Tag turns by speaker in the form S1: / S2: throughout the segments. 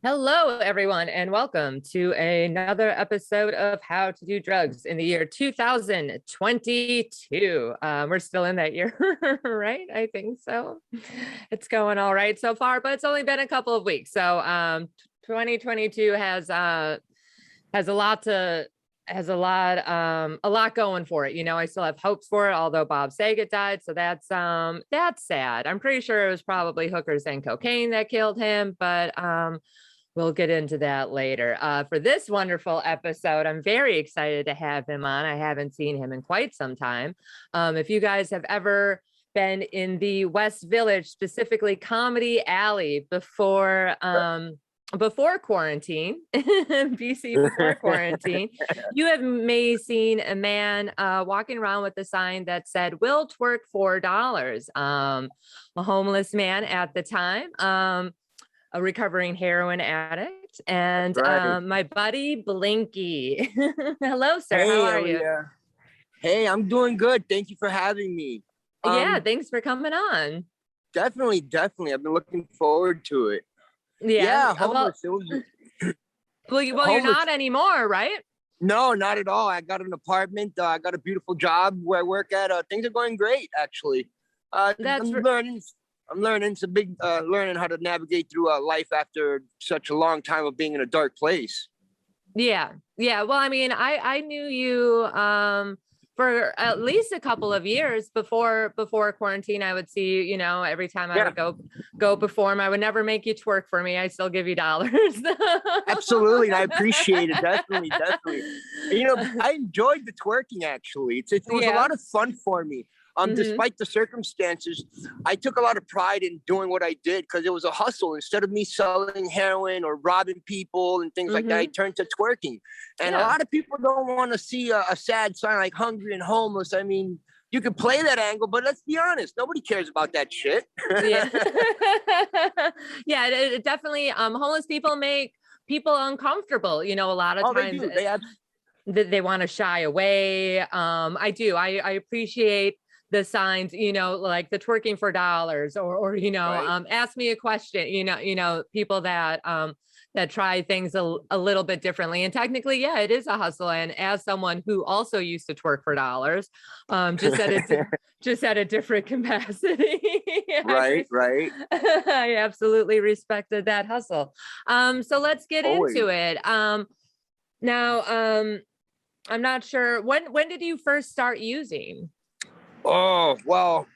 S1: Hello, everyone, and welcome to another episode of How to Do Drugs in the year 2022. We're still in that year, right? I think so. It's going all right so far, but it's only been a couple of weeks. So 2022 has a lot going for it. I still have hopes for it, although Bob Saget died, so that's sad. I'm pretty sure it was probably hookers and cocaine that killed him, but we'll get into that later. For this wonderful episode, I'm very excited to have him on. I haven't seen him in quite some time. If you guys have ever been in the West Village, specifically Comedy Alley, before quarantine, BC before quarantine, you have may seen a man walking around with a sign that said, "Will twerk $4." A homeless man at the time. A recovering heroin addict, and
S2: Right.
S1: my buddy Blinky. Hello, sir. How
S2: Hey,
S1: are you?
S2: Hey, I'm doing good. Thank you for having me.
S1: Yeah,
S2: Um,
S1: thanks for coming on.
S2: definitely. I've been looking forward to it.
S1: Yeah,
S2: Yeah,
S1: well,
S2: homeless. It was
S1: you're
S2: homeless.
S1: not anymore, right?
S2: No, not at all. I got an apartment. I got a beautiful job where I work at. Things are going great, actually.
S1: That's
S2: I'm learning. I'm learning. It's a big learning how to navigate through life after such a long time of being in a dark place.
S1: yeah, yeah. Well, I mean, I knew you for at least a couple of years before quarantine. I would see you, every time I
S2: Yeah,
S1: would go perform. I would never make you twerk for me. I still give you dollars.
S2: absolutely. And I appreciate it. Definitely. And, I enjoyed the twerking actually. It was a
S1: Yeah.
S2: lot of fun for me.
S1: Hmm.
S2: Despite the circumstances, I took a lot of pride in doing what I did because it was a hustle. Instead of me selling heroin or robbing people and things like that, I
S1: Hmm.
S2: turned to twerking. And a
S1: Yeah.
S2: lot of people don't want to see a sad sign like hungry and homeless. I mean, you could play that angle, but let's be honest, nobody cares about that shit.
S1: Yeah. Yeah, it definitely homeless people make people uncomfortable, a lot of
S2: Oh, they
S1: times
S2: do. They have
S1: they want to shy away. I appreciate the signs, like the twerking for dollars, or
S2: right.
S1: ask me a question, people that try things a little bit differently. And technically, yeah, it is a hustle. And as someone who also used to twerk for dollars, just at a different capacity,
S2: Right, right.
S1: I absolutely respected that hustle. So let's get
S2: Always.
S1: into it. Now, I'm not sure when did you first start using?
S2: Oh, well,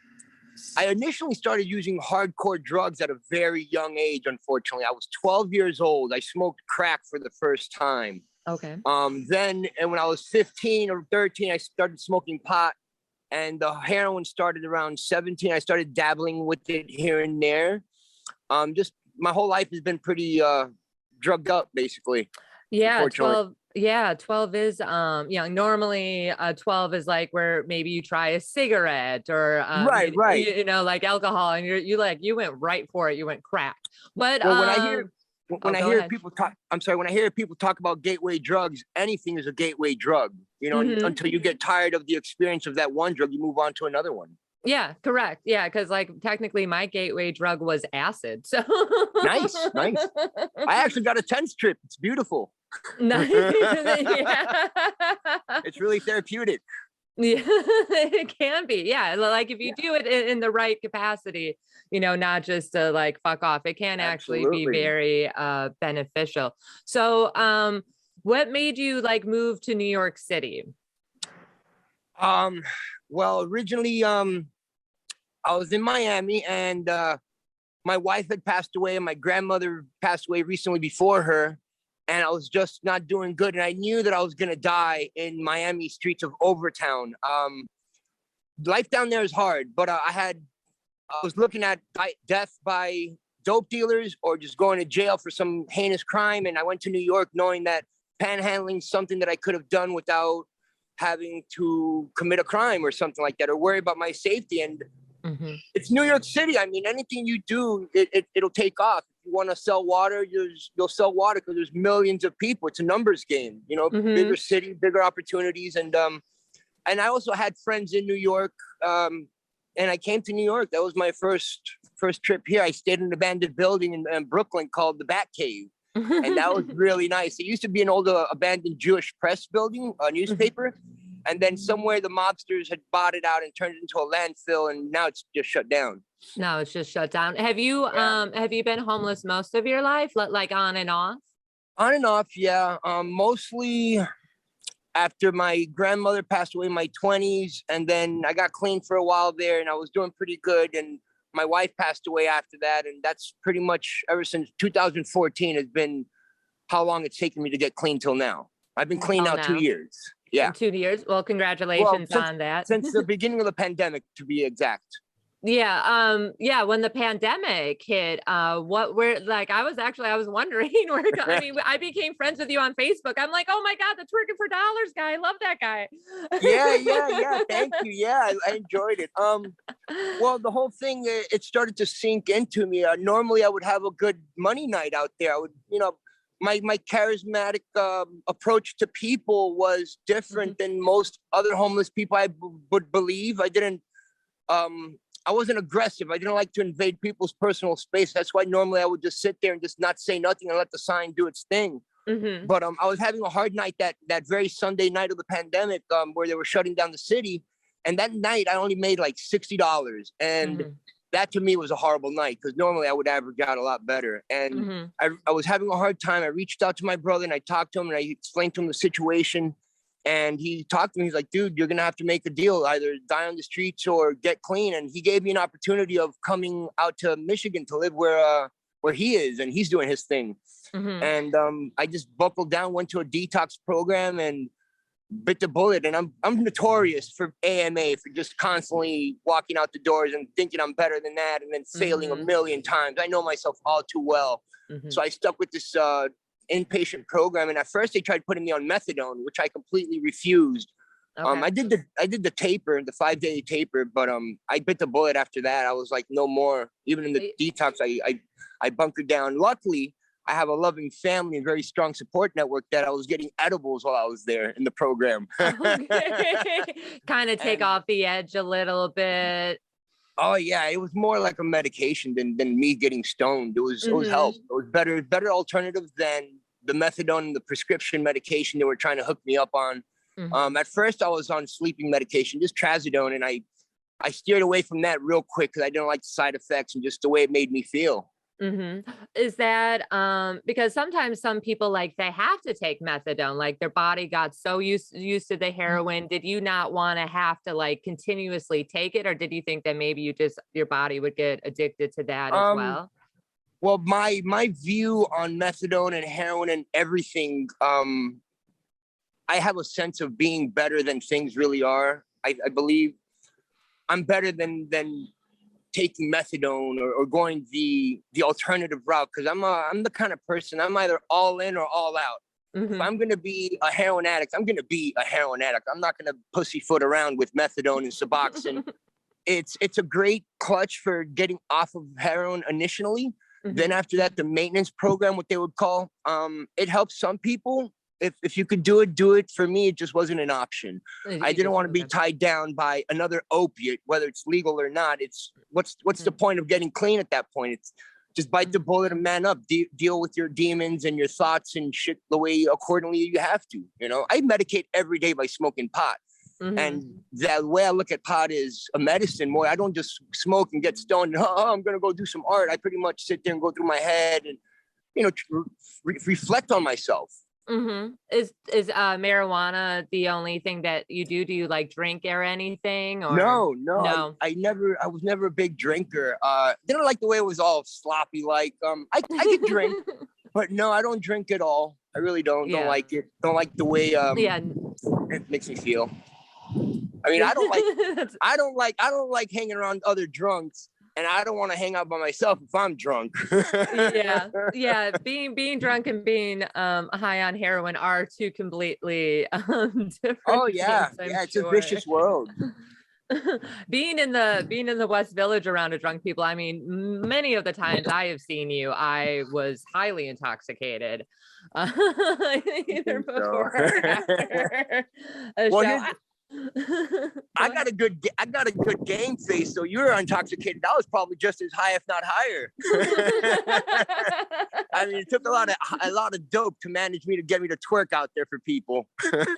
S2: I initially started using hardcore drugs at a very young age, unfortunately. I was 12 years old. I smoked crack for the first time.
S1: Okay.
S2: Then, and when I was 15 or 13, I started smoking pot, and the heroin started around 17. I started dabbling with it here and there. Just my whole life has been pretty drugged up, basically,
S1: Yeah,
S2: unfortunately.
S1: 12. Yeah, 12 is normally 12 is like where maybe you try a cigarette or
S2: Right, right.
S1: like alcohol, and you went right for it. You went crack. But
S2: Well, when I
S1: go
S2: hear
S1: ahead.
S2: people talk, I'm sorry, when I hear people talk about gateway drugs, anything is a gateway drug.
S1: Hmm.
S2: Until you get tired of the experience of that one drug, you move on to another one.
S1: Yeah, correct. Yeah, because like technically my gateway drug was acid. So
S2: Nice, nice. I actually got a 10 strip. It's beautiful.
S1: nice. Yeah.
S2: It's really therapeutic.
S1: Yeah, it can be. Yeah. Like if you
S2: Yeah,
S1: do it in the right capacity, not just to like fuck off, it can actually be
S2: absolutely.
S1: very beneficial. So what made you like move to New York City?
S2: Um, well, originally, I was in Miami, and my wife had passed away, and my grandmother passed away recently before her. And I was just not doing good. And I knew that I was going to die in Miami streets of Overtown. Life down there is hard, but I was looking at death by dope dealers or just going to jail for some heinous crime. And I went to New York knowing that panhandling is something that I could have done without having to commit a crime or something like that or worry about my safety. And
S1: Hmm.
S2: it's New York City. I mean, anything you do, it'll take off. If you want to sell water, you'll sell water because there's millions of people. It's a numbers game, bigger
S1: Hmm.
S2: city, bigger opportunities. And I also had friends in New York. And I came to New York. That was my first trip here. I stayed in an abandoned building in Brooklyn called the Bat Cave. And that was really nice. It used to be an old abandoned Jewish press building, a newspaper. And then somewhere the mobsters had bought it out and turned it into a landfill, and now it's just shut down.
S1: No, it's just shut down. Have you been homeless most of your life, like on and off?
S2: On and off, yeah. Mostly after my grandmother passed away in my 20s, and then I got clean for a while there, and I was doing pretty good. And my wife passed away after that, and that's pretty much ever since 2014 has been how long it's taken me to get clean till now. I've been clean now 2 years. Yeah,
S1: 2 years. Well, congratulations on that.
S2: Since the beginning of the pandemic, to be exact.
S1: Yeah. When the pandemic hit, I was wondering I became friends with you on Facebook. I'm like, oh my God, the twerking for dollars guy. I love that guy.
S2: Yeah. Thank you. Yeah, I enjoyed it. Well, the whole thing, it started to sink into me. Normally I would have a good money night out there. I would, my charismatic approach to people was different than most other homeless people I would believe. I wasn't aggressive. I didn't like to invade people's personal space. That's why normally I would just sit there and just not say nothing and let the sign do its thing. But I was having a hard night that very Sunday night of the pandemic, where they were shutting down the city. And that night I only made like $60. And that to me was a horrible night, because normally I would average out a lot better. And I was having a hard time. I reached out to my brother and I talked to him and I explained to him the situation. And he talked to me. He's like, dude, you're going to have to make a deal, either die on the streets or get clean. And he gave me an opportunity of coming out to Michigan to live where he is, and he's doing his thing. And I just buckled down, went to a detox program and bit the bullet. And I'm notorious for AMA, for just constantly walking out the doors and thinking I'm better than that, and then failing a million times. I know myself all too well. So I stuck with this inpatient program, and at first they tried putting me on methadone, which I completely refused. I did the taper, the 5-day taper, but I bit the bullet after that. I was like, no more. Even in the detox, I bunkered down. Luckily, I have a loving family and very strong support network that I was getting edibles while I was there in the program.
S1: Kind of take off the edge a little bit.
S2: Oh yeah, it was more like a medication than me getting stoned. It was help. It was better alternative than the methadone and the prescription medication they were trying to hook me up on. At first I was on sleeping medication, just trazodone, and I steered away from that real quick because I didn't like the side effects and just the way it made me feel.
S1: Is that because sometimes some people, like, they have to take methadone, like their body got so used to the heroin. Did you not want to have to like continuously take it, or did you think that maybe your body would get addicted to that as well?
S2: Well, my view on methadone and heroin and everything, I have a sense of being better than things really are. I believe I'm better than taking methadone or going the alternative route, because I'm the kind of person, I'm either all in or all out. If I'm going to be a heroin addict, I'm going to be a heroin addict. I'm not going to pussyfoot around with methadone and Suboxone. It's a great clutch for getting off of heroin initially. Then after that, the maintenance program, what they would call, it helps some people. If you could do it. For me, it just wasn't an option. I didn't want to be tied down by another opiate, whether it's legal or not. It's what's the point of getting clean at that point? It's just bite the bullet and man up, deal with your demons and your thoughts and shit the way accordingly you have to. I medicate every day by smoking pot. And the way I look at pot is a medicine more. I don't just smoke and get stoned. I'm going to go do some art. I pretty much sit there and go through my head and, reflect on myself.
S1: Is marijuana the only thing that you do? Do you like drink or anything? Or
S2: No. I was never a big drinker. Didn't like the way it was all sloppy. Like, I could drink, but no, I don't drink at all. I really don't. Don't like it. Don't like the way it makes me feel. I mean, I don't like hanging around other drunks. And I don't want to hang out by myself if I'm drunk.
S1: Yeah. Being drunk and being high on heroin are two completely different.
S2: Oh yeah, it's a vicious world.
S1: Being in the West Village around a drunk people, I mean, many of the times I have seen you, I was highly intoxicated, either before or after a show.
S2: I got a good game face, so you were intoxicated. I was probably just as high, if not higher. I mean, it took a lot of dope to manage me to get me to twerk out there for people.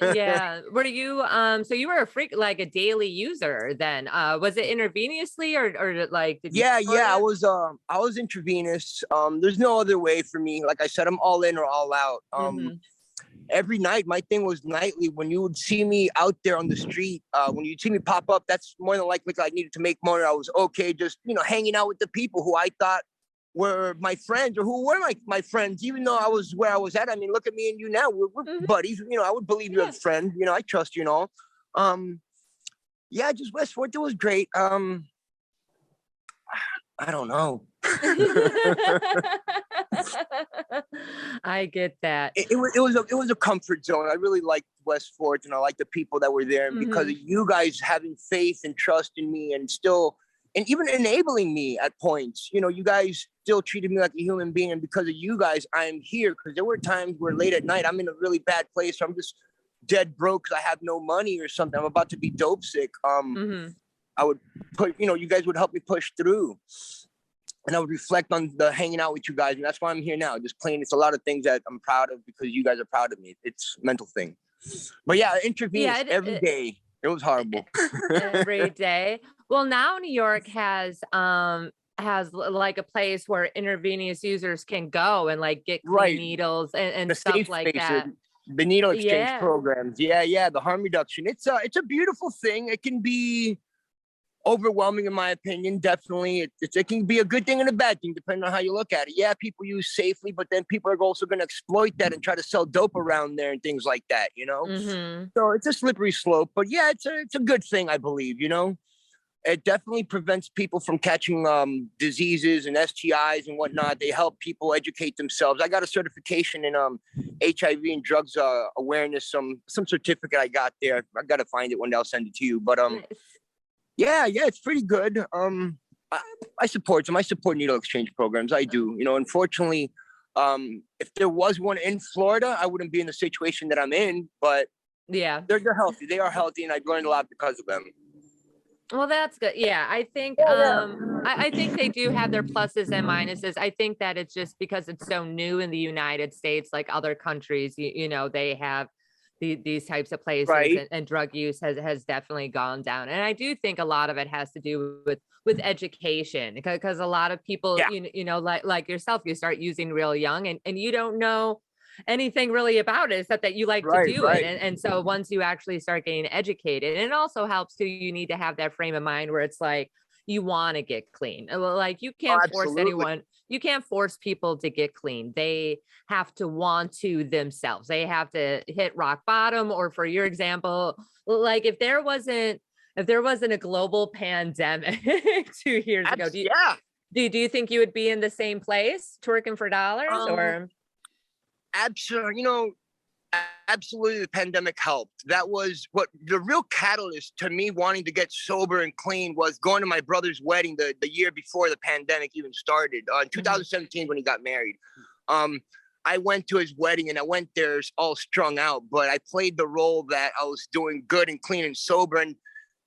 S1: Yeah. Were you so you were a freak, like a daily user then? Was it intravenously or like did you
S2: Yeah,
S1: snort
S2: yeah,
S1: it?
S2: I was intravenous. There's no other way for me. Like I said, I'm all in or all out.
S1: Mm-hmm.
S2: Every night, my thing was nightly. When you would see me out there on the street, when you'd see me pop up, that's more than likely I needed to make money. I was okay, just hanging out with the people who I thought were my friends or who were my friends, even though I was where I was at. I mean, look at me and you now. We're
S1: Mm-hmm.
S2: buddies. I would believe you
S1: Yeah.
S2: as a friend. I trust you and all. Yeah, just West Fort, it was great. I don't know.
S1: I get that.
S2: It was a comfort zone. I really liked West Fort, and I liked the people that were there. And because
S1: Mhm.
S2: of you guys having faith and trust in me, and even enabling me at points, you guys still treated me like a human being. And because of you guys, I'm here. Because there were times where late at night, I'm in a really bad place. I'm just dead broke because I have no money or something. I'm about to be dope sick.
S1: Mhm.
S2: I would you guys would help me push through. And I would reflect on the hanging out with you guys. And that's why I'm here now. Just playing. It's a lot of things that I'm proud of because you guys are proud of me. It's a mental thing. But yeah, intravenous every day. It was horrible.
S1: Every day. Well, now New York has like a place where intravenous users can go and like get clean
S2: Right.
S1: needles and
S2: The
S1: stuff
S2: safe
S1: like
S2: spaces,
S1: that.
S2: the needle exchange
S1: Yeah.
S2: programs. Yeah, the harm reduction. It's a beautiful thing. It can be overwhelming in my opinion. Definitely, it can be a good thing and a bad thing depending on how you look at it. Yeah, people use safely, but then people are also going to exploit that and try to sell dope around there and things like that.
S1: Mm-hmm.
S2: So it's a slippery slope. But yeah, it's a good thing, I believe. It definitely prevents people from catching diseases and STIs and whatnot. They help people educate themselves. I got a certification in HIV and drugs awareness, some certificate I got there. I got to find it one day. I'll send it to you. But
S1: Nice.
S2: yeah, it's pretty good. I support them. I support needle exchange programs. I do. Unfortunately, if there was one in Florida, I wouldn't be in the situation that I'm in. But
S1: Yeah.
S2: they're healthy. They are healthy, and I've learned a lot because of them.
S1: Well, that's good. Yeah, I think I think they do have their pluses and minuses. I think that it's just because it's so new in the United States, like other countries, they have these types of places
S2: Right.
S1: and drug use has definitely gone down. And I do think a lot of it has to do with education because a lot of people,
S2: Yeah.
S1: like yourself, you start using real young and you don't know anything really about it except that you like to
S2: Right.
S1: do it. And so once you actually start getting educated, and it also helps too, you need to have that frame of mind where it's like you want to get clean. Like you can't force
S2: Absolutely.
S1: anyone, you can't force people to get clean. They have to want to themselves. They have to hit rock bottom, or for your example, like if there wasn't a global pandemic 2 years ago, do you think you would be in the same place twerking for dollars or?
S2: Absolutely. Absolutely, the pandemic helped. That was what the real catalyst to me wanting to get sober and clean was going to my brother's wedding the year before the pandemic even started, in 2017 when he got married. I went to his wedding and I went there all strung out, but I played the role that I was doing good and clean and sober. And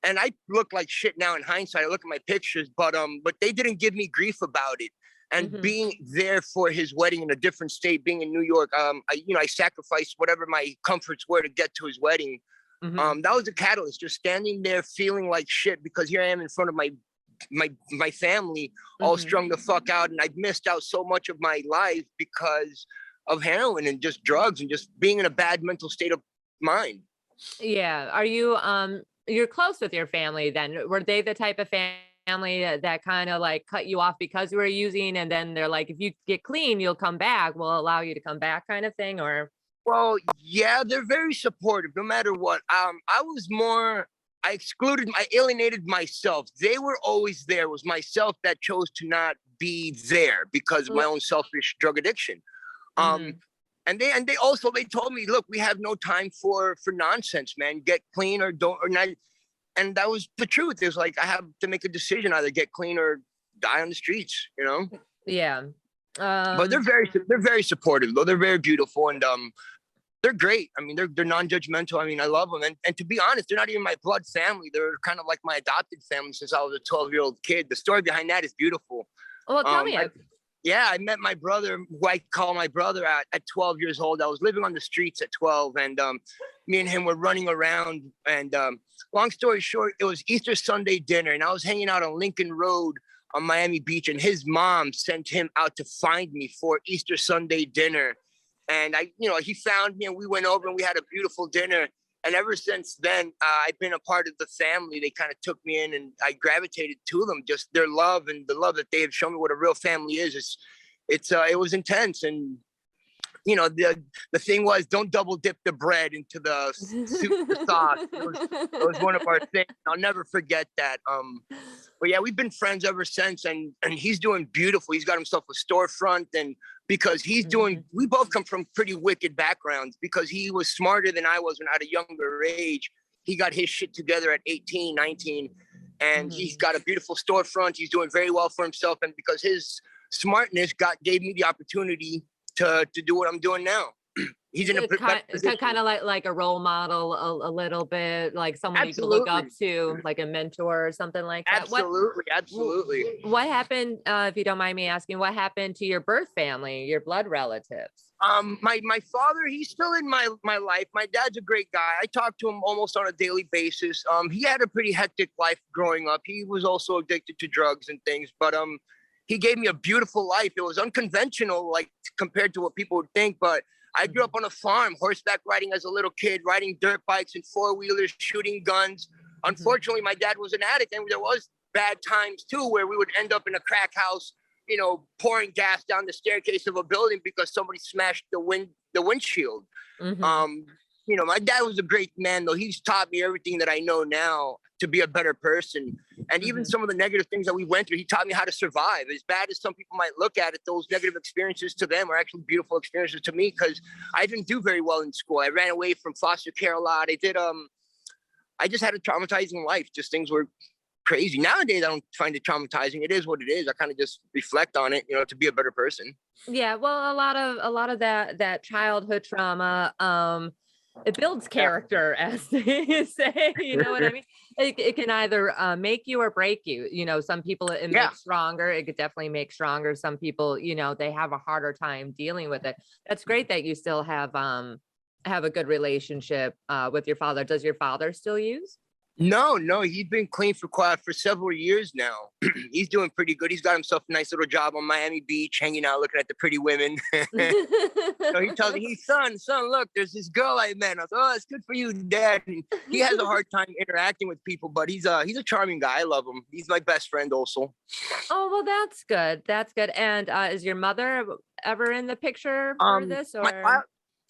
S2: I look like shit now in hindsight. I look at my pictures, but they didn't give me grief about it. And being there for his wedding in a different state, being in New York, I sacrificed whatever my comforts were to get to his wedding. That was a catalyst. Just standing there feeling like shit because here I am in front of my family, all strung the fuck out, and I've missed out so much of my life because of heroin and just drugs and just being in a bad mental state of mind.
S1: Yeah. Are you you're close with your family then? Were they the type of family that kind of like cut you off because you were using, and then they're like, if you get clean, you'll come back, we'll allow you to come back kind of thing? Or
S2: Well, yeah, they're very supportive no matter what. I alienated myself. They were always there. It was myself that chose to not be there because of my own selfish drug addiction. And they also told me, look, we have no time for nonsense, man. Get clean or don't or not. And that was the truth. It was like I have to make a decision, either get clean or die on the streets,
S1: Yeah.
S2: But they're very supportive, though. They're very beautiful and they're great. I mean, they're non-judgmental. I mean, I love them. And to be honest, they're not even my blood family. They're kind of like my adopted family since I was a 12-year-old kid. The story behind that is beautiful.
S1: Well, tell me.
S2: Yeah, I met my brother, who I call my brother, at 12 years old. I was living on the streets at 12, and me and him were running around. And long story short, it was Easter Sunday dinner, and I was hanging out on Lincoln Road on Miami Beach, and his mom sent him out to find me for Easter Sunday dinner. And he found me, and we went over and we had a beautiful dinner. And ever since then, I've been a part of the family. They kind of took me in, and I gravitated to them. Just their love and the love that they have shown me what a real family is. It was intense. And the thing was, don't double dip the bread into the soup, the sauce. It was one of our things. I'll never forget that. But yeah, we've been friends ever since, and he's doing beautiful. He's got himself a storefront, and because we both come from pretty wicked backgrounds. Because he was smarter than I was when at a younger age. He got his shit together at 18, 19, and he's got a beautiful storefront. He's doing very well for himself, and because his smartness gave me the opportunity to do what I'm doing now. He's in a
S1: kind of like a role model, a little bit, like someone you can look up to, like a mentor or something like that.
S2: Absolutely.
S1: What happened, if you don't mind me asking, what happened to your birth family, your blood relatives?
S2: My father, he's still in my life. My dad's a great guy. I talk to him almost on a daily basis. He had a pretty hectic life growing up. He was also addicted to drugs and things, but he gave me a beautiful life. It was unconventional, like compared to what people would think, but I grew up on a farm, horseback riding as a little kid, riding dirt bikes and four-wheelers, shooting guns. Unfortunately, my dad was an addict, and there was bad times too, where we would end up in a crack house, pouring gas down the staircase of a building because somebody smashed the windshield. My dad was a great man, though. He's taught me everything that I know now to be a better person. And even some of the negative things that we went through, he taught me how to survive. As bad as some people might look at it, those negative experiences to them are actually beautiful experiences to me, because I didn't do very well in school. I ran away from foster care a lot. I just had a traumatizing life. Just things were crazy. Nowadays, I don't find it traumatizing. It is what it is. I kind of just reflect on it, to be a better person.
S1: Yeah, well, a lot of that childhood trauma, it builds character, as they say. You know what I mean? It can either make you or break you. Some people it makes stronger. It could definitely make stronger. Some people, they have a harder time dealing with it. That's great that you still have a good relationship with your father. Does your father still use?
S2: No, he's been clean for several years now. He's doing pretty good. He's got himself a nice little job on Miami Beach, hanging out, looking at the pretty women. So he tells me, son, look, there's this girl I met. And I was, oh, it's good for you, Dad. And he has a hard time interacting with people, but he's a charming guy. I love him. He's my best friend also.
S1: Oh, well, that's good. That's good. And is your mother ever in the picture for this? Or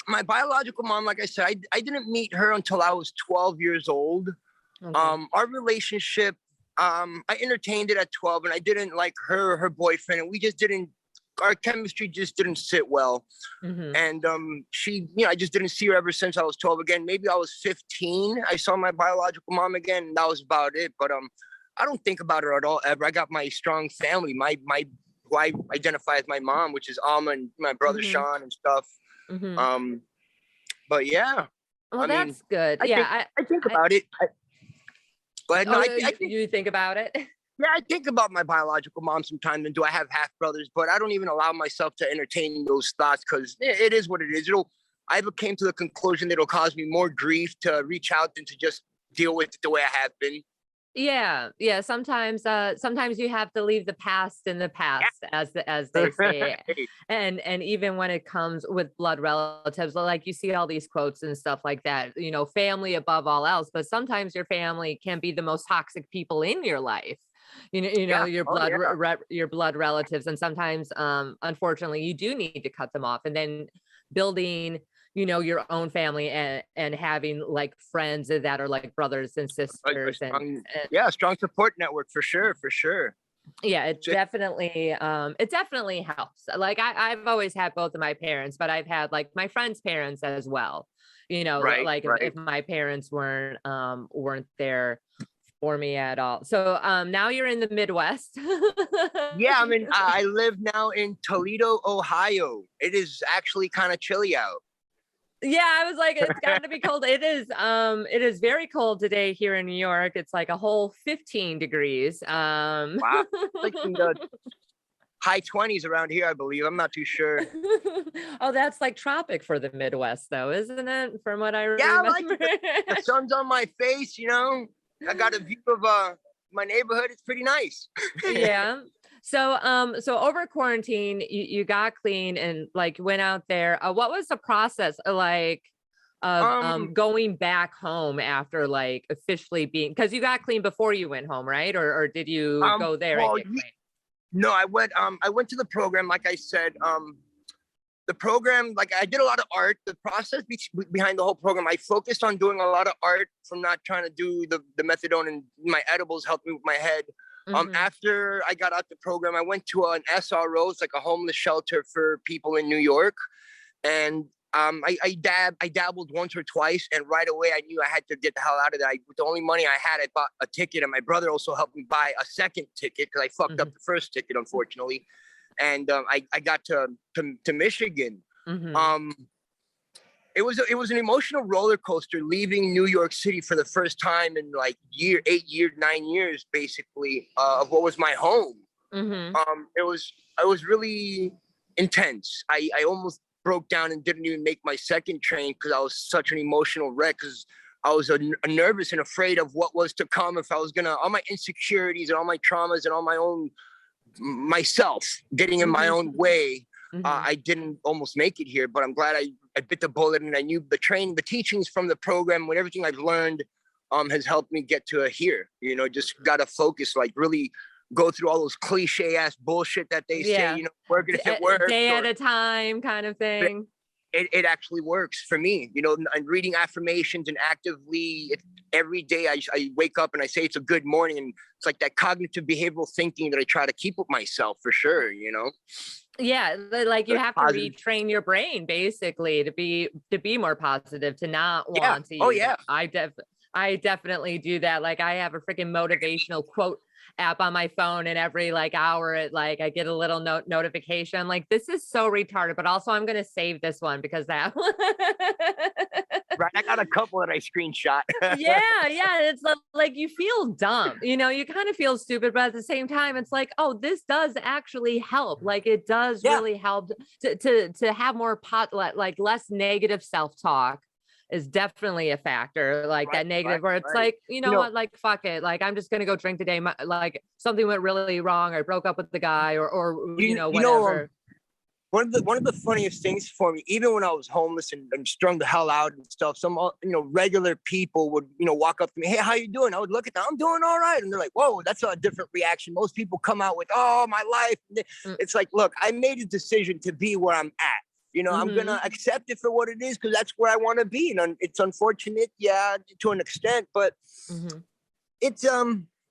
S2: my biological mom, like I said, I didn't meet her until I was 12 years old. Okay. Our relationship, I entertained it at 12, and I didn't like her boyfriend, and our chemistry just didn't sit well. And I just didn't see her ever since I was 12 again. Maybe I was 15. I saw my biological mom again, and that was about it. But I don't think about her at all ever. I got my strong family, who I identify as my mom, which is Alma, and my brother Sean and stuff. But yeah.
S1: Well, that's good.
S2: I think about it. But no,
S1: you think about it?
S2: Yeah, I think about my biological mom sometimes, and do I have half brothers? But I don't even allow myself to entertain those thoughts, because it is what it is. I came to the conclusion that it'll cause me more grief to reach out than to just deal with it the way I have been.
S1: Yeah. Sometimes you have to leave the past in the past, as they say. And even when it comes with blood relatives, like you see all these quotes and stuff like that, family above all else. But sometimes your family can be the most toxic people in your life. Your blood relatives, and sometimes, unfortunately, you do need to cut them off, and then building your own family and having like friends that are like brothers and sisters, and
S2: strong support network for sure.
S1: Yeah, it definitely helps. Like I've always had both of my parents, but I've had like my friends' parents as well. If my parents weren't there for me at all. So now you're in the Midwest.
S2: Yeah, I live now in Toledo, Ohio. It is actually kind of chilly out.
S1: Yeah, I was like, it's got to be cold. It is very cold today here in New York. It's like a whole 15 degrees.
S2: Wow. Like high 20s around here, I believe. I'm not too sure.
S1: Oh, that's like tropic for the Midwest, though, isn't it? From what I
S2: Yeah, I like
S1: remember.
S2: it. The sun's on my face, you know. I got a view of my neighborhood. It's pretty nice.
S1: Yeah. So over quarantine, you got clean and like went out there. What was the process like of
S2: Um,
S1: going back home after like officially being, because you got clean before you went home, right? Or did you go there and
S2: well,
S1: get clean?
S2: no, I went to the program, like I said. The program, like I did a lot of art. The process behind the whole program, I focused on doing a lot of art from not trying to do the methadone, and my edibles helped me with my head.
S1: Mm-hmm.
S2: After I got out the program, I went to an SRO, it's like a homeless shelter for people in New York. And I dabbled once or twice, and right away I knew I had to get the hell out of there. With the only money I had, I bought a ticket, and my brother also helped me buy a second ticket because I fucked up the first ticket, unfortunately. And I got to Michigan.
S1: Mm-hmm.
S2: It was an emotional roller coaster leaving New York City for the first time in like 9 years, basically, of what was my home.
S1: Mm-hmm.
S2: It was really intense. I almost broke down and didn't even make my second train because I was such an emotional wreck, because I was nervous and afraid of what was to come, if I was gonna, all my insecurities and all my traumas and all my own myself getting in my own way.
S1: Mm-hmm.
S2: I didn't almost make it here, but I'm glad I bit the bullet, and I knew the teachings from the program, with everything I've learned, has helped me get to here. You know, just got to focus, like really go through all those cliche ass bullshit that they say,
S1: Yeah.
S2: you know, work it if it works.
S1: Day at a time kind of thing.
S2: It actually works for me, you know, and reading affirmations and actively every day I wake up and I say it's a good morning, and it's like that cognitive behavioral thinking that I try to keep with myself, for sure, you know.
S1: Yeah, like you have to
S2: Positive.
S1: retrain your brain basically to be more positive, to not
S2: Yeah.
S1: want to
S2: Oh
S1: use it.
S2: yeah.
S1: I definitely do that. Like I have a freaking motivational quote app on my phone, and every like hour I get a little notification. Like, this is so retarded, but also I'm gonna save this one because that
S2: Right. I got a couple that I screenshot.
S1: yeah, it's like you feel dumb, you know, you kind of feel stupid, but at the same time it's like, oh, this does actually help. Like it does
S2: Yeah.
S1: really help to have more like less negative self-talk is definitely a factor. Like that negative where it's like, you know what, like fuck it, like I'm just gonna go drink today. Like something went really wrong, or I broke up with the guy, or you know, whatever.
S2: One of the funniest things for me, even when I was homeless and strung the hell out and stuff, some regular people would walk up to me, hey, how you doing? I would look at them, I'm doing all right, and they're like, whoa, that's a different reaction. Most people come out with, oh, my life. It's like, look, I made a decision to be where I'm at. You know, I'm gonna accept it for what it is, because that's where I want to be. And it's unfortunate, yeah, to an extent, but it's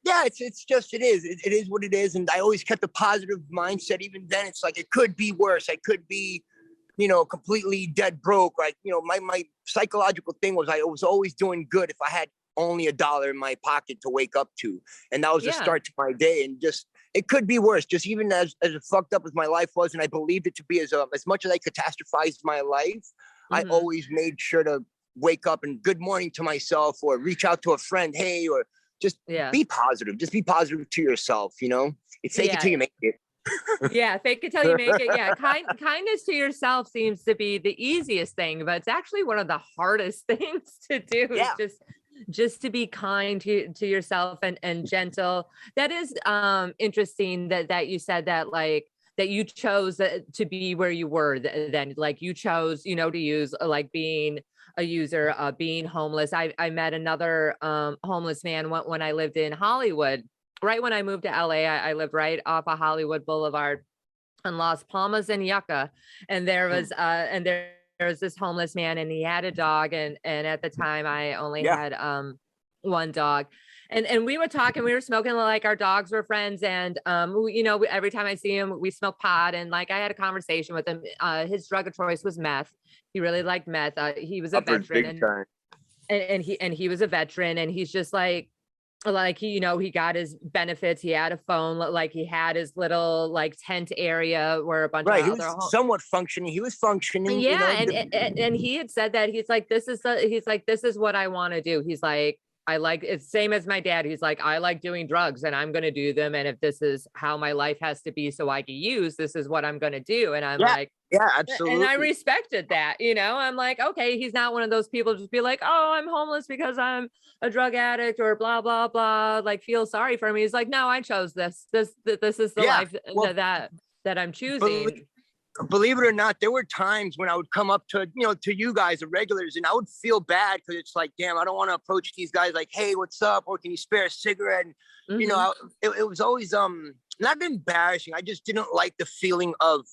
S2: yeah, it's just it is what it is. And I always kept a positive mindset. Even then, it's like it could be worse. I could be, completely dead broke. Like, my psychological thing was I was always doing good if I had only $1 in my pocket to wake up to, and that was the start to my day. And just it could be worse. Just even as fucked up as my life was, and I believed it to be, as much as I catastrophized my life, I always made sure to wake up and good morning to myself, or reach out to a friend, hey, or just be positive. Just be positive to yourself, You fake it till you make it.
S1: Yeah, fake it till you make it. Yeah, kindness to yourself seems to be the easiest thing, but it's actually one of the hardest things to do. Yeah. Just to be kind to yourself and gentle. That is interesting that you said that, like, that you chose to be where you were then, like you chose, to use like being a user, being homeless. I met another homeless man when I lived in Hollywood. Right when I moved to LA, I lived right off of Hollywood Boulevard in Las Palmas and Yucca. And there was there was this homeless man, and he had a dog. And at the time I only had one dog. And we would talk, and we were smoking, like our dogs were friends. And, every time I see him, we smoke pot. And like, I had a conversation with him. His drug of choice was meth. He really liked meth. He was a veteran, and he was a veteran, and he's just like he got his benefits. He had a phone, like he had his little like tent area where a bunch of
S2: he was somewhat functioning. He was functioning.
S1: Yeah. And he had said that he's like, this is what I want to do. He's like, like it's same as my dad. He's like, I like doing drugs and I'm going to do them. And if this is how my life has to be so I can use, this is what I'm going to do. And I'm like,
S2: yeah,
S1: and I
S2: absolutely.
S1: respected that, you know, I'm like, okay, he's not one of those people just be like, oh, I'm homeless because I'm a drug addict or blah, blah, blah, like feel sorry for me. He's like, no, I chose this is the
S2: Yeah.
S1: life
S2: Well,
S1: that I'm
S2: believe,
S1: choosing.
S2: believe it or not, there were times when I would come up to, to you guys, the regulars, and I would feel bad because it's like, damn, I don't want to approach these guys like, hey, what's up? Or can you spare a cigarette? And, it was always, not embarrassing. I just didn't like the feeling of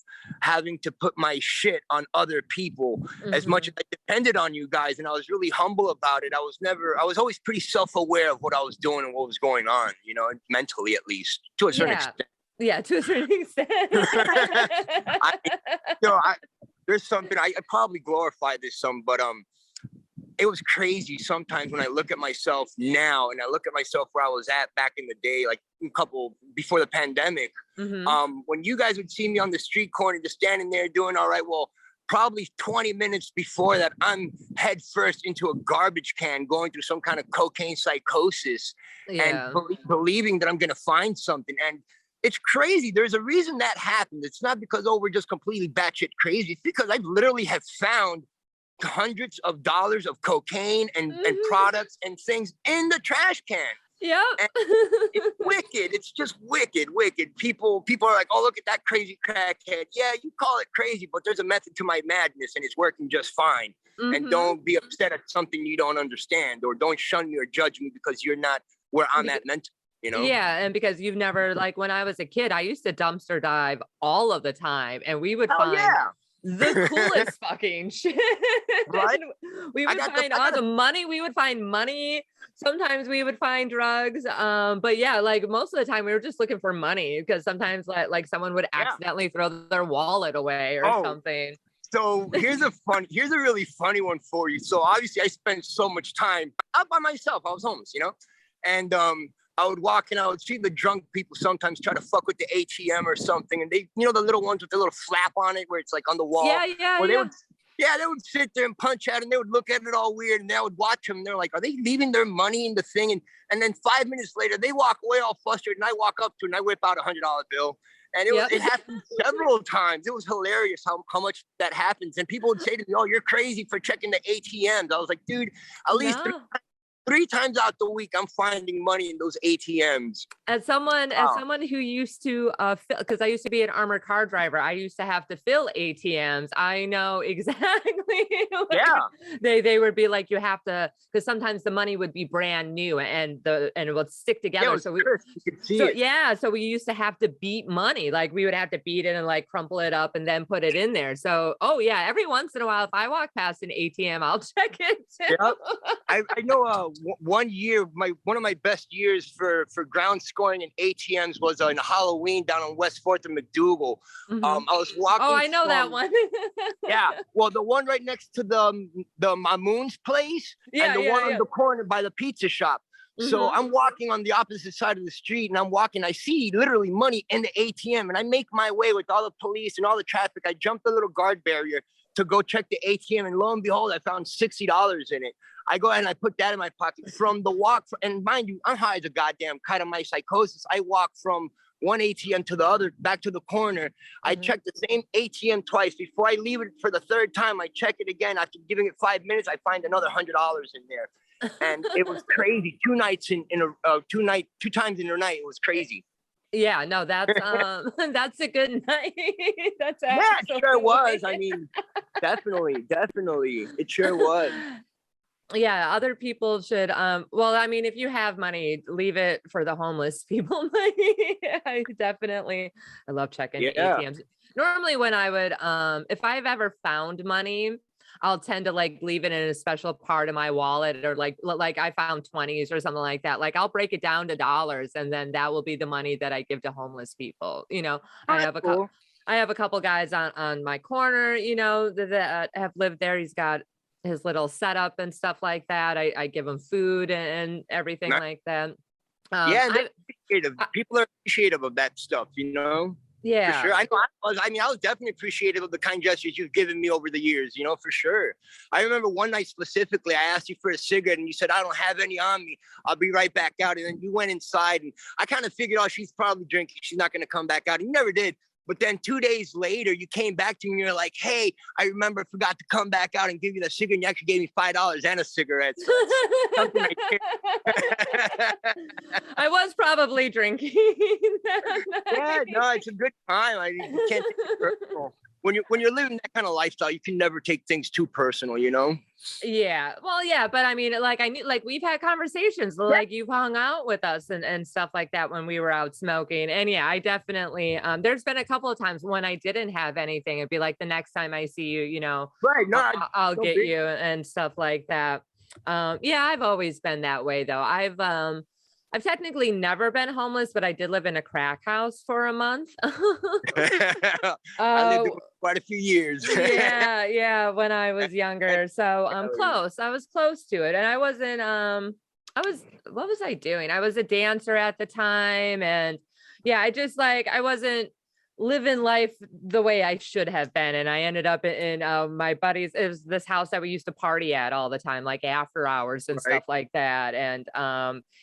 S2: having to put my shit on other people as much as I depended on you guys. And I was really humble about it. I was always pretty self-aware of what I was doing and what was going on, mentally, at least to a certain extent.
S1: Yeah, to a certain extent.
S2: There's something I probably glorify this some, but it was crazy sometimes when I look at myself now and I look at myself where I was at back in the day, like a couple before the pandemic. When you guys would see me on the street corner just standing there doing all right, well, probably 20 minutes before that, I'm head first into a garbage can going through some kind of cocaine psychosis and believing that I'm going to find something. And it's crazy. There's a reason that happened. It's not because, we're just completely batshit crazy. It's because I literally have found hundreds of dollars of cocaine and products and things in the trash can.
S1: Yeah.
S2: It's wicked. It's just wicked. People are like, oh, look at that crazy crackhead. Yeah, you call it crazy, but there's a method to my madness and it's working just fine. And don't be upset at something you don't understand, or don't shun me or judge me because you're not where I'm at mentally.
S1: Yeah, and because you've never, like when I was a kid, I used to dumpster dive all of the time, and we would find the coolest fucking shit.
S2: Right?
S1: We would find all the money. We would find money. Sometimes we would find drugs. But yeah, like most of the time we were just looking for money because sometimes like someone would accidentally throw their wallet away or something.
S2: So here's a really funny one for you. So obviously I spent so much time out by myself. I was homeless, and I would walk and I would see the drunk people sometimes try to fuck with the ATM or something. And they, the little ones with the little flap on it where it's like on the wall. They would sit there and punch out and they would look at it all weird. And I would watch them. And they're like, are they leaving their money in the thing? And then 5 minutes later, they walk away all flustered. And I walk up to it and I whip out $100 bill. And it happened several times. It was hilarious how much that happens. And people would say to me, oh, you're crazy for checking the ATMs. I was like, dude, at least 3 times out the week, I'm finding money in those ATMs.
S1: As someone who used to because I used to be an armored car driver, I used to have to fill ATMs. I know exactly. They would be like, you have to, because sometimes the money would be brand new and it would stick together. So we used to have to beat money. Like we would have to beat it and like crumple it up and then put it in there. So every once in a while, if I walk past an ATM, I'll check it too.
S2: Yep. I know. 1 year, one of my best years for ground scoring in ATMs was on Halloween down on West 4th and McDougal. I was walking.
S1: Oh, I know that one.
S2: Well, the one right next to the Mamoon's place, and the one on the corner by the pizza shop. So I'm walking on the opposite side of the street, and I see literally money in the ATM, and I make my way with all the police and all the traffic. I jump the little guard barrier to go check the ATM, and lo and behold, I found $60 in it. I go ahead and I put that in my pocket from the walk. And mind you, I'm high as a goddamn kite on my psychosis. I walk from one ATM to the other, back to the corner. I check the same ATM twice. Before I leave it for the 3rd time, I check it again. After giving it 5 minutes, I find another $100 in there. And it was crazy. 2 times in a night. It was crazy.
S1: Yeah, no, that's that's a good night. That's
S2: it sure was. I mean, definitely. It sure was.
S1: Yeah, other people should well, I mean, if you have money, leave it for the homeless people. I love checking ATMs. Normally when I would if I've ever found money, I'll tend to like leave it in a special part of my wallet, or like I found 20s or something like that. Like I'll break it down to dollars, and then that will be the money that I give to homeless people. I have a couple guys on my corner, that have lived there. He's got his little setup and stuff like that. I give him food and everything like that.
S2: People are appreciative of that stuff, For
S1: Yeah.
S2: sure. I was definitely appreciative of the kind gestures you've given me over the years, for sure. I remember one night specifically, I asked you for a cigarette and you said, I don't have any on me. I'll be right back out. And then you went inside and I kind of figured, oh, she's probably drinking. She's not going to come back out. And you never did. But then 2 days later, you came back to me and you're like, hey, I remember I forgot to come back out and give you the cigarette. And you actually gave me $5 and a cigarette. So that's something right there.
S1: I was probably drinking.
S2: Yeah, no, it's a good time. You can't take it personal. When you're living that kind of lifestyle, you can never take things too personal,
S1: Yeah. Well, yeah, but I mean, like I knew, like we've had conversations, like you've hung out with us and stuff like that when we were out smoking. And yeah, I definitely there's been a couple of times when I didn't have anything. It'd be like the next time I see you,
S2: Right. No,
S1: I'll get you and stuff like that. Yeah, I've always been that way though. I've technically never been homeless, but I did live in a crack house for a month.
S2: I lived quite a few years.
S1: yeah, when I was younger. So close. I was close to it. And I wasn't what was I doing? I was a dancer at the time. And yeah, I wasn't living life the way I should have been. And I ended up in my buddies. It was this house that we used to party at all the time, like after hours and stuff like that. And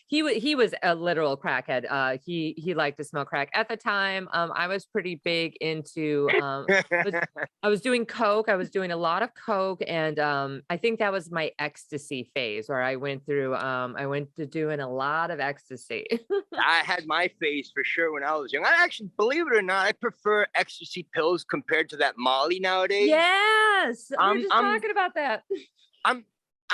S1: he was a literal crackhead. He liked to smoke crack at the time. I was pretty big into I was doing coke. I was doing a lot of coke, and I think that was my ecstasy phase where I went to doing a lot of ecstasy.
S2: I had my phase for sure when I was young. I actually, believe it or not, I prefer ecstasy pills compared to that Molly nowadays.
S1: Yes, we were just talking about that.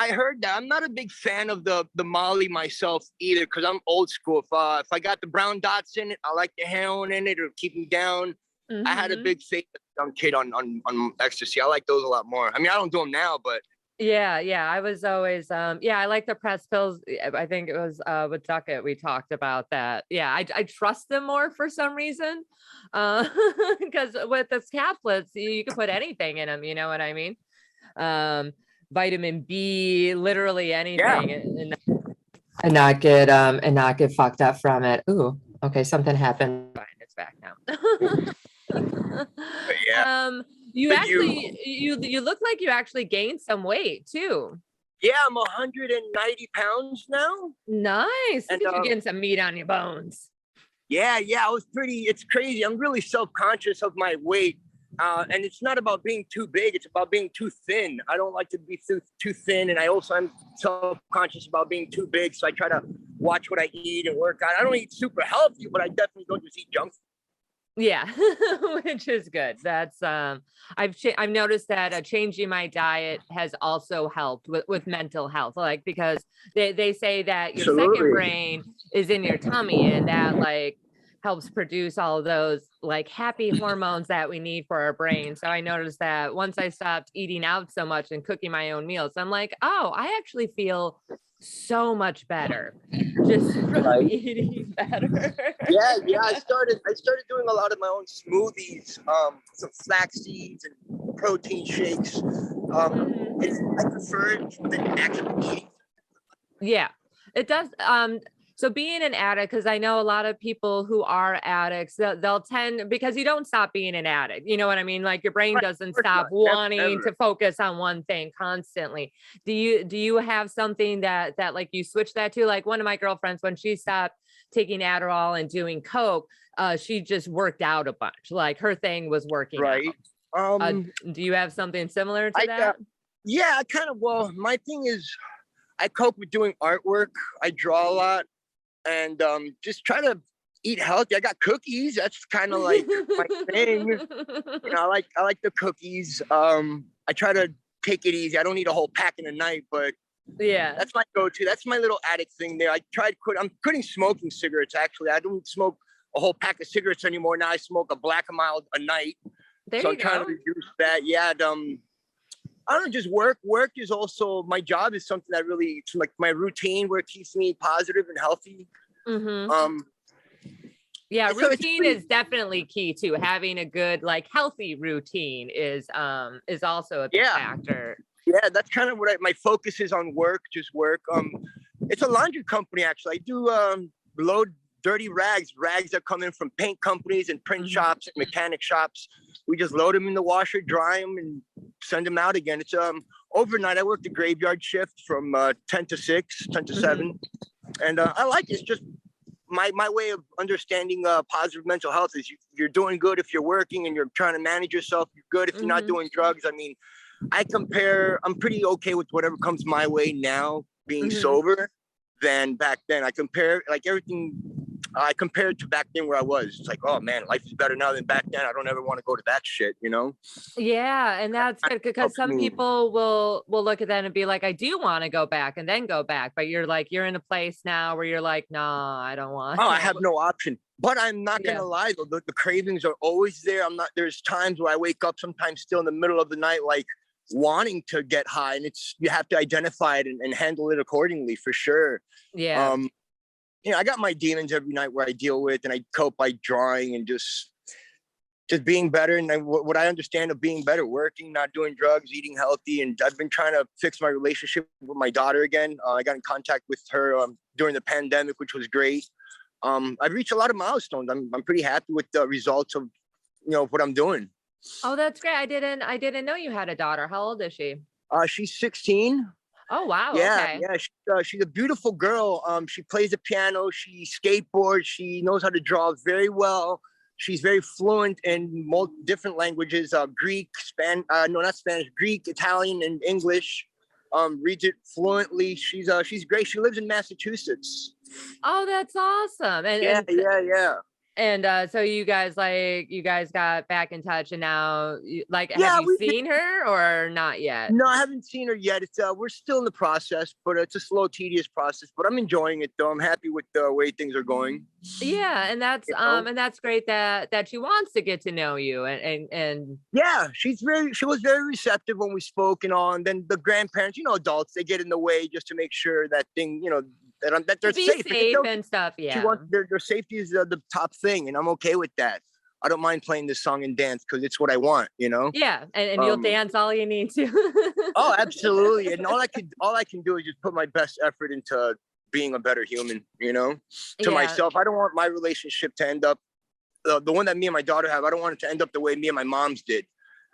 S2: I heard that. I'm not a big fan of the Molly myself either, because I'm old school. If I got the brown dots in it, I like the heroin in it, or keep me down. Mm-hmm. I had a big phase as a young kid on ecstasy. I like those a lot more. I mean, I don't do them now, but
S1: yeah. I was always I like the press pills. I think it was with Duckett we talked about that. Yeah, I trust them more for some reason. Because with the caplets, you can put anything in them, you know what I mean? Vitamin B, literally anything, and not get fucked up from it. Ooh, okay, something happened. Fine, it's back now.
S2: Yeah.
S1: You look like you actually gained some weight too.
S2: Yeah, I'm 190 pounds now.
S1: Nice. And you're getting some meat on your bones.
S2: Yeah, it's crazy. I'm really self-conscious of my weight. And it's not about being too big. It's about being too thin. I don't like to be too thin. And I'm self-conscious about being too big. So I try to watch what I eat and work out. I don't eat super healthy, but I definitely don't just eat junk food.
S1: Yeah, which is good. That's I've noticed that changing my diet has also helped with mental health, like because they say that your second brain is in your tummy, and that like helps produce all of those like happy hormones that we need for our brain. So I noticed that once I stopped eating out so much and cooking my own meals, I'm like, oh, I actually feel so much better just from eating better.
S2: Yeah. I started doing a lot of my own smoothies, some flax seeds and protein shakes. I prefer the actual eating.
S1: Yeah, it does. So being an addict, because I know a lot of people who are addicts, they'll tend, because you don't stop being an addict. You know what I mean? Like your brain doesn't stop wanting to focus on one thing constantly. Do you have something that like you switch that to? Like one of my girlfriends, when she stopped taking Adderall and doing coke, she just worked out a bunch. Like her thing was working out. Do you have something similar to that?
S2: Yeah, well, my thing is I cope with doing artwork. I draw a lot. And just try to eat healthy. I got cookies. That's kind of like my thing. I like the cookies. I try to take it easy. I don't eat a whole pack in a night, but yeah, that's my go-to. That's my little addict thing there. I'm quitting smoking cigarettes. Actually, I don't smoke a whole pack of cigarettes anymore. Now I smoke a black and mild a night. So I'm trying to reduce that. Yeah. I don't know, just work. Work is also, my job is something that really, it's like my routine where it keeps me positive and healthy.
S1: Mm-hmm. Yeah, routine is definitely key too. Having a good, like healthy routine is also a big factor.
S2: Yeah, that's kind of what my focus is on work, just work. It's a laundry company actually. I do load dirty rags that come in from paint companies and print shops and mechanic shops. We just load them in the washer, dry them, and send them out again. It's overnight. I work the graveyard shift from 10 to 6, 10 to 7. And I like it. It's just my way of understanding positive mental health is you're doing good if you're working and you're trying to manage yourself. You're good if you're not doing drugs. I mean, I'm pretty okay with whatever comes my way now being sober than back then. I compare like everything. I compare it to back then where I was. It's like, oh man, life is better now than back then. I don't ever want to go to that shit, you know?
S1: Yeah. And that's good because some people will look at that and be like, I do want to go back and then go back. But you're in a place now where you're like, nah, I don't want.
S2: Oh, I have no option. But I'm not going to lie, though. The cravings are always there. There's times where I wake up sometimes still in the middle of the night, like wanting to get high. And you have to identify it and handle it accordingly for sure.
S1: Yeah.
S2: I got my demons every night where I deal with, and I cope by drawing and just being better. And what I understand of being better, working, not doing drugs, eating healthy. And I've been trying to fix my relationship with my daughter again. I got in contact with her during the pandemic, which was great. I've reached a lot of milestones. I'm pretty happy with the results of, what I'm doing.
S1: Oh, that's great. I didn't know you had a daughter. How old is she?
S2: She's 16.
S1: Oh, wow.
S2: Yeah,
S1: okay.
S2: yeah. She's a beautiful girl. She plays the piano. She skateboards. She knows how to draw very well. She's very fluent in different languages: Greek, Greek, Italian, and English. Reads it fluently. She's great. She lives in Massachusetts.
S1: Oh, that's awesome.
S2: Yeah.
S1: And so you guys got back in touch, and now have you seen her or not yet?
S2: No, I haven't seen her yet. It's we're still in the process, but it's a slow, tedious process. But I'm enjoying it though. I'm happy with the way things are going.
S1: Yeah, and that's great that she wants to get to know you and
S2: yeah, she was very receptive when we spoke and all. And then the grandparents, adults, they get in the way just to make sure that that they're safe
S1: and stuff. Yeah,
S2: their safety is the top thing, and I'm okay with that. I don't mind playing this song and dance because it's what I want,
S1: Yeah, and you'll dance all you need to.
S2: Oh, absolutely. And all I can do is just put my best effort into being a better human, to myself. I don't want my relationship to end up the one that me and my daughter have. I don't want it to end up the way me and my mom's did.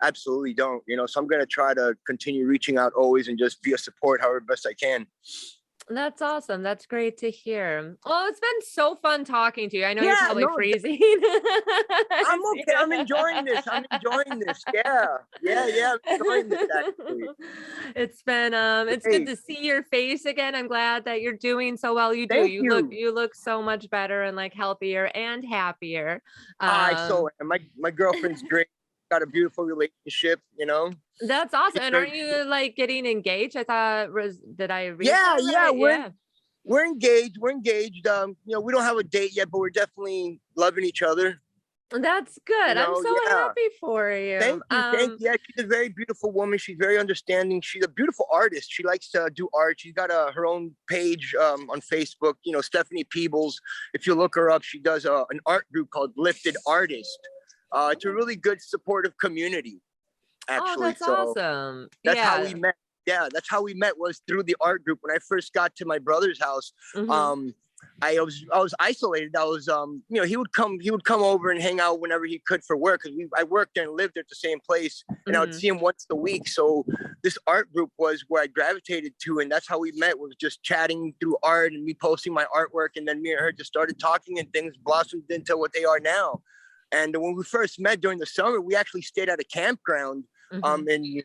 S2: Absolutely don't. So I'm gonna try to continue reaching out always and just be a support however best I can.
S1: That's awesome. That's great to hear. Well, it's been so fun talking to you. I know you're probably freezing.
S2: I'm okay. I'm enjoying this. Yeah. I'm enjoying this actually.
S1: It's been it's good to see your face again. I'm glad that you're doing so well. You do.
S2: Thank
S1: You look so much better and healthier and happier.
S2: My girlfriend's great. Got a beautiful relationship,
S1: That's awesome. And aren't you getting engaged? I thought did I read
S2: that
S1: right?
S2: Yeah, we're engaged. We don't have a date yet, but we're definitely loving each other.
S1: That's good. I'm so happy for you.
S2: Thank you. Yeah, she's a very beautiful woman. She's very understanding. She's a beautiful artist. She likes to do art. She's got her own page on Facebook. Stephanie Peebles. If you look her up, she does an art group called Lifted Artist. It's a really good supportive community, actually.
S1: Oh, that's awesome.
S2: That's how we met. Yeah, that's how we met, was through the art group. When I first got to my brother's house, I was isolated. I was he would come over and hang out whenever he could for work, because I worked there and lived at the same place, and I would see him once a week. So this art group was where I gravitated to, and that's how we met, was just chatting through art and me posting my artwork, and then me and her just started talking, and things blossomed into what they are now. And when we first met during the summer, we actually stayed at a campground in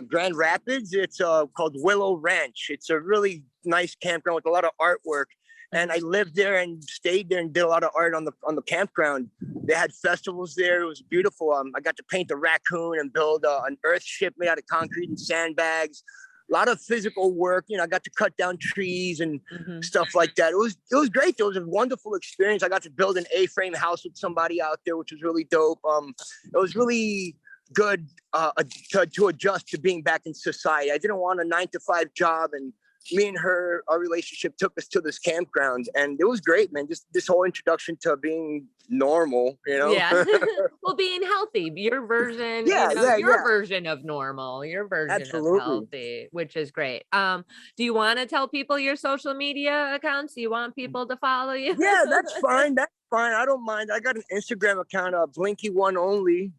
S2: Grand Rapids. It's called Willow Ranch. It's a really nice campground with a lot of artwork. And I lived there and stayed there and did a lot of art on the campground. They had festivals there. It was beautiful. I got to paint a raccoon and build an earth ship made out of concrete and sandbags. A lot of physical work. I got to cut down trees and stuff like that. It was great. It was a wonderful experience. I got to build an A-frame house with somebody out there, which was really dope. It was really good to adjust to being back in society. I didn't want a 9-to-5 job and me and her, our relationship took us to this campground, and it was great, man. Just this whole introduction to being normal, you know?
S1: Yeah. Well, being healthy, your version,
S2: Yeah, yeah,
S1: your
S2: yeah.
S1: version of normal, your version of
S2: Absolutely.
S1: healthy, which is great. Do you want to tell people your social media accounts? Do you want people to follow you?
S2: Yeah, that's fine. That's fine. I don't mind. I got an Instagram account, Blinky one only,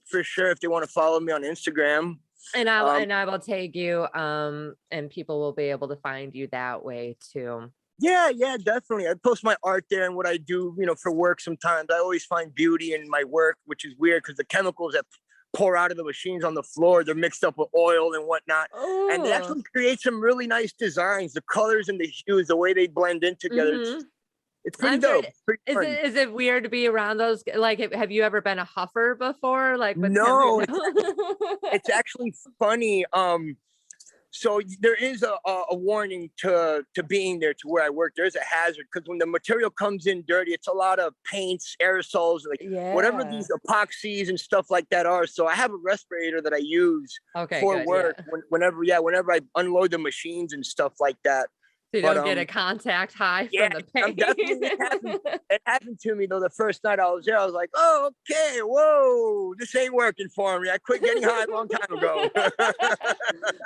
S2: for sure, if they want to follow me on Instagram.
S1: And I will tag you, and people will be able to find you that way too.
S2: Yeah, definitely. I post my art there and what I do, for work sometimes. I always find beauty in my work, which is weird because the chemicals that pour out of the machines on the floor, they're mixed up with oil and whatnot.
S1: Oh.
S2: And they actually create some really nice designs. The colors and the hues, the way they blend in together.
S1: Mm-hmm.
S2: It's pretty dope. Pretty
S1: is it weird to be around those? Like, have you ever been a huffer before? Like,
S2: no, it's actually funny. So there is a warning to being there, to where I work. There's a hazard because when the material comes in dirty, it's a lot of paints, aerosols, like whatever these epoxies and stuff like that are. So I have a respirator that I use for work whenever I unload the machines and stuff like that.
S1: So you don't get a contact high from the paint.
S2: It happened to me though. The first night I was there, I was like, "Oh, okay, whoa, this ain't working for me. I quit getting high a long time ago."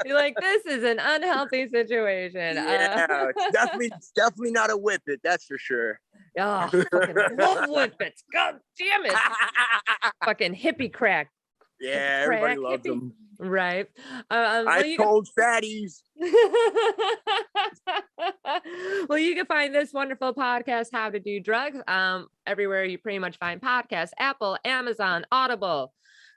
S1: You're like, "This is an unhealthy situation."
S2: Yeah, it's definitely not a whip it. That's for sure.
S1: Oh, fucking love whippets. God damn it. Fucking hippie crack.
S2: Yeah, everybody loves them.
S1: Right.
S2: I told fatties.
S1: Well, you can find this wonderful podcast, How to Do Drugs, everywhere you pretty much find podcasts: Apple, Amazon, Audible,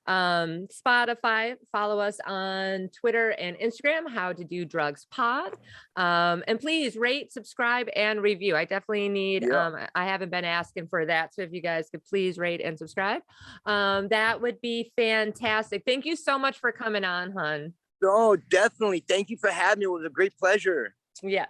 S1: Spotify. Follow us on Twitter and Instagram, How to Do Drugs Pod. And please rate, subscribe, and review. I definitely need, I haven't been asking for that. So if you guys could please rate and subscribe, that would be fantastic. Thank you so much for coming on, hon.
S2: Oh, definitely. Thank you for having me. It was a great pleasure.
S1: Yes.